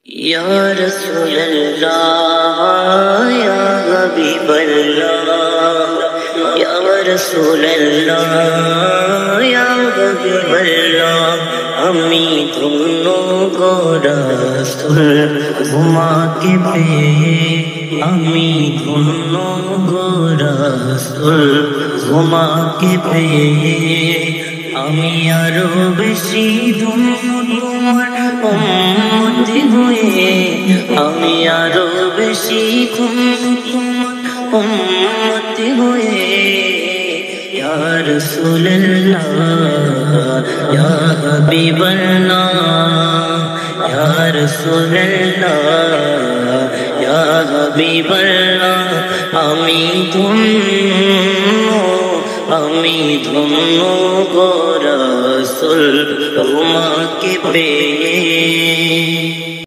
Ya Rasulallah, Ya Habiballah, Ya Rasulallah, Ya Habiballah, আমি ধন্য গো রাসূল তোমাকে পেয়ে, আমি ধন্য গো রাসূল তোমাকে পেয়ে, আমি আরো বেশি ধন্য তোমার উম্মতি হয়ে, আমি আরো বেশি ধন্য তোমার উম্মতি হয়ে। ইয়া রাসূলুল্লাহ, ইয়া হাবিবাল্লাহ, ইয়া রাসূলুল্লাহ, ইয়া হাবিবাল্লাহ, আমি ধন্য গো রাসূল তোমাকে পেয়ে।